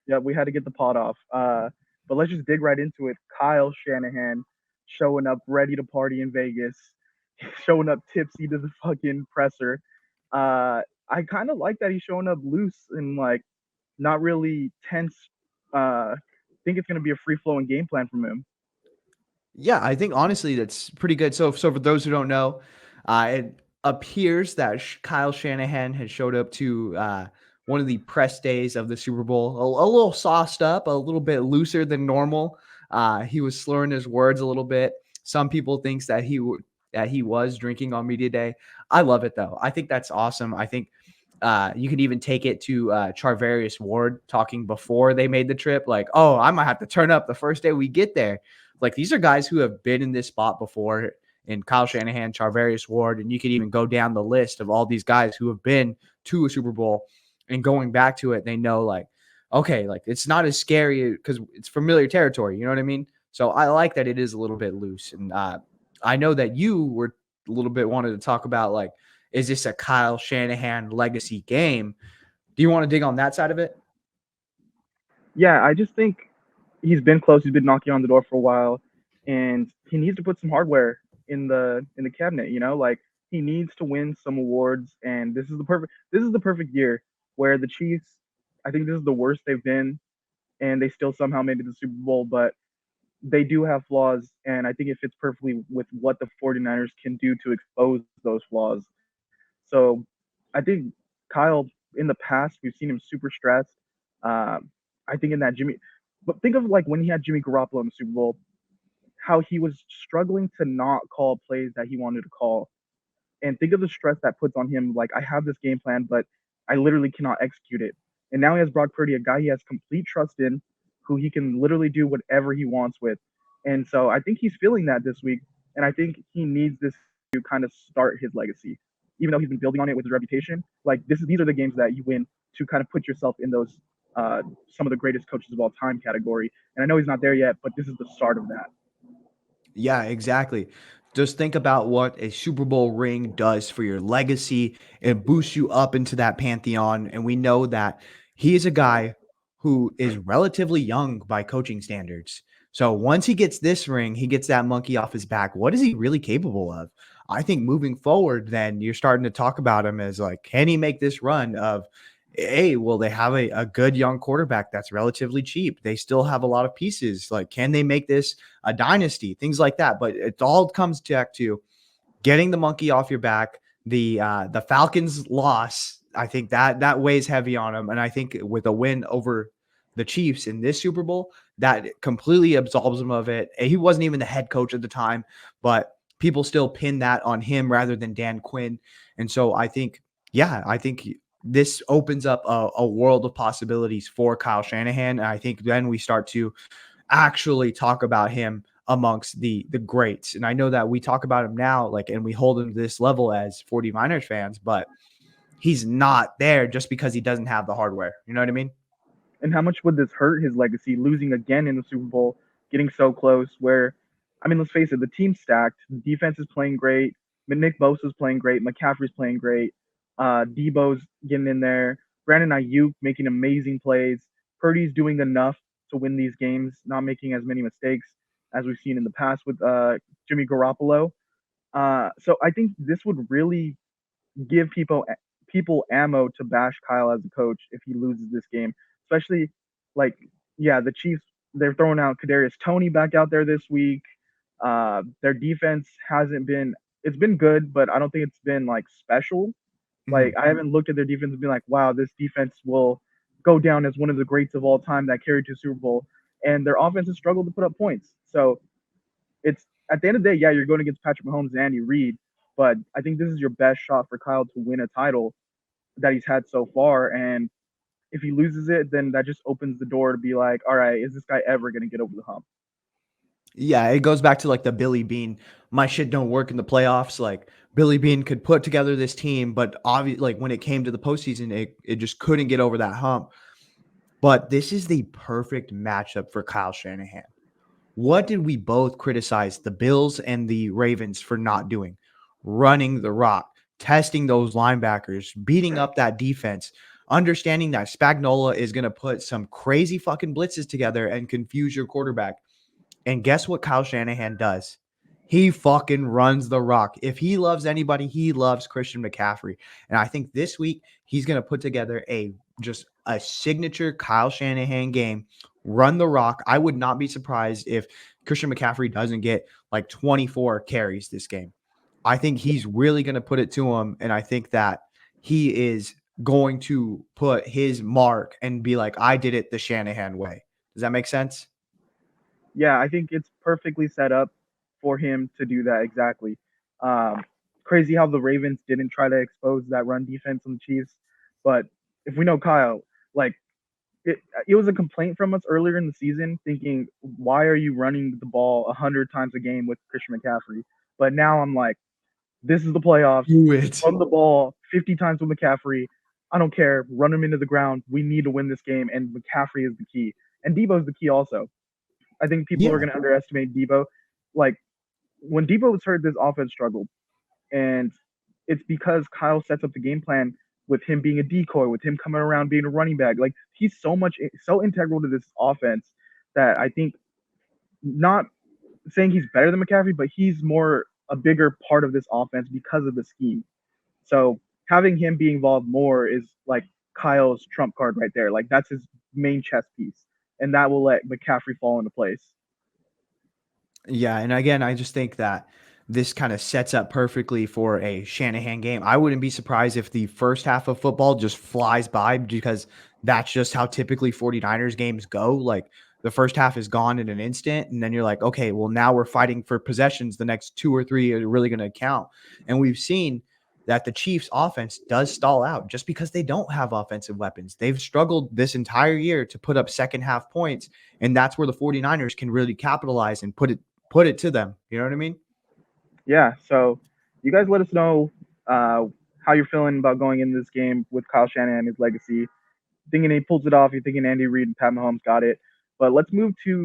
Yeah, we had to get the pot off. But let's just dig right into it. Kyle Shanahan showing up ready to party in Vegas, showing up tipsy to the fucking presser. I kind of like that he's showing up loose and like not really tense. Think it's gonna be a free flowing game plan from him. Yeah, I think honestly that's pretty good. So for those who don't know, it appears that Kyle Shanahan has showed up to one of the press days of the Super Bowl, a little sauced up, a little bit looser than normal. He was slurring his words a little bit. Some people thinks that that he was drinking on media day. I love it though. I think that's awesome. I think you could even take it to Charvarius Ward talking before they made the trip, like, "Oh, I might have to turn up the first day we get there." Like these are guys who have been in this spot before, in Kyle Shanahan, Charvarius Ward, and you could even go down the list of all these guys who have been to a Super Bowl and going back to it. They know, like, okay, like it's not as scary because it's familiar territory. You know what I mean? So I like that it is a little bit loose, and I know that you were a little bit wanted to talk about, like, is this a Kyle Shanahan legacy game? Do you want to dig on that side of it? Yeah, I just think he's been close. He's been knocking on the door for a while, and he needs to put some hardware in the cabinet. You know, like he needs to win some awards, and this is the perfect year where the Chiefs. I think this is the worst they've been, and they still somehow made it to the Super Bowl, but they do have flaws, and I think it fits perfectly with what the 49ers can do to expose those flaws. So I think Kyle, in the past, we've seen him super stressed. I think in that Jimmy, but think of like when he had Jimmy Garoppolo in the Super Bowl, how he was struggling to not call plays that he wanted to call. And think of the stress that puts on him. Like, I have this game plan, but I literally cannot execute it. And now he has Brock Purdy, a guy he has complete trust in, who he can literally do whatever he wants with. And so I think he's feeling that this week. And I think he needs this to kind of start his legacy. Even though he's been building on it with his reputation, like these are the games that you win to kind of put yourself in those some of the greatest coaches of all time category. And I know he's not there yet, but this is the start of that. Yeah, exactly. Just think about what a Super Bowl ring does for your legacy. It boosts you up into that pantheon. And we know that he is a guy who is relatively young by coaching standards. So once he gets this ring, he gets that monkey off his back. What is he really capable of? I think moving forward, then you're starting to talk about him as like, can he make this run of, hey, well, they have a good young quarterback that's relatively cheap. They still have a lot of pieces. Like, can they make this a dynasty? Things like that. But it all comes back to getting the monkey off your back. The Falcons loss, I think that weighs heavy on him. And I think with a win over the Chiefs in this Super Bowl, that completely absolves him of it. He wasn't even the head coach at the time, but people still pin that on him rather than Dan Quinn. And so I think, yeah, I think this opens up a world of possibilities for Kyle Shanahan. And I think then we start to actually talk about him amongst the greats. And I know that we talk about him now, like, and we hold him to this level as 49ers fans, but he's not there just because he doesn't have the hardware. You know what I mean? And how much would this hurt his legacy, losing again in the Super Bowl, getting so close? Where, I mean, let's face it, the team's stacked. The defense is playing great. Nick Bosa's playing great. McCaffrey's playing great. Debo's getting in there. Brandon Ayuk making amazing plays. Purdy's doing enough to win these games, not making as many mistakes as we've seen in the past with Jimmy Garoppolo. So I think this would really give people ammo to bash Kyle as a coach if he loses this game. Especially like yeah, the Chiefs, they're throwing out Kadarius Toney back out there this week. Their defense hasn't been, it's been good, but I don't think it's been like special. Like Mhm. I haven't looked at their defense and been like, wow, this defense will go down as one of the greats of all time that carried to Super Bowl. And their offense has struggled to put up points. So it's at the end of the day, yeah, you're going against Patrick Mahomes and Andy Reid, but I think this is your best shot for Kyle to win a title that he's had so far. And if he loses it, then that just opens the door to be like, all right, is this guy ever going to get over the hump? Yeah, it goes back to like the Billy Bean. My shit don't work in the playoffs. Like Billy Bean could put together this team, but obviously, like when it came to the postseason, it just couldn't get over that hump. But this is the perfect matchup for Kyle Shanahan. What did we both criticize the Bills and the Ravens for not doing? Running the rock, testing those linebackers, beating up that defense. understanding that Spagnuolo is going to put some crazy fucking blitzes together and confuse your quarterback. And guess what Kyle Shanahan does? He fucking runs the rock. If he loves anybody, he loves Christian McCaffrey. And I think this week he's going to put together just a signature Kyle Shanahan game, run the rock. I would not be surprised if Christian McCaffrey doesn't get like 24 carries this game. I think he's really going to put it to him. And I think that he is going to put his mark and be like, I did it the Shanahan way. Does that make sense? Yeah, I think it's perfectly set up for him to do that exactly. Um, Crazy how the Ravens didn't try to expose that run defense on the Chiefs, but if we know Kyle, like it was a complaint from us earlier in the season, thinking why are you running the ball 100 times a game with Christian McCaffrey? But now I'm like, this is the playoffs. Do it. Run the ball 50 times with McCaffrey. I don't care. Run him into the ground. We need to win this game, and McCaffrey is the key. And Debo's the key also. I think people are Yeah. going to underestimate Debo. Like when Debo was hurt, this offense struggled, and it's because Kyle sets up the game plan with him being a decoy, with him coming around being a running back. Like he's so integral to this offense that I think not saying he's better than McCaffrey, but he's more a bigger part of this offense because of the scheme. So having him be involved more is like Kyle's trump card right there. Like that's his main chess piece, and that will let McCaffrey fall into place. Yeah, and again, I just think that this kind of sets up perfectly for a Shanahan game. I wouldn't be surprised if the first half of football just flies by because that's just how typically 49ers games go. Like the first half is gone in an instant, and then you're like, okay, well, now we're fighting for possessions. The next two or three are really going to count. And we've seen that the Chiefs offense does stall out just because they don't have offensive weapons. They've struggled this entire year to put up second half points, and that's where the 49ers can really capitalize and put it to them. You know what I mean? Yeah. So you guys let us know how you're feeling about going into this game with Kyle Shanahan and his legacy. Thinking he pulls it off. You're thinking Andy Reid and Pat Mahomes got it. But let's move to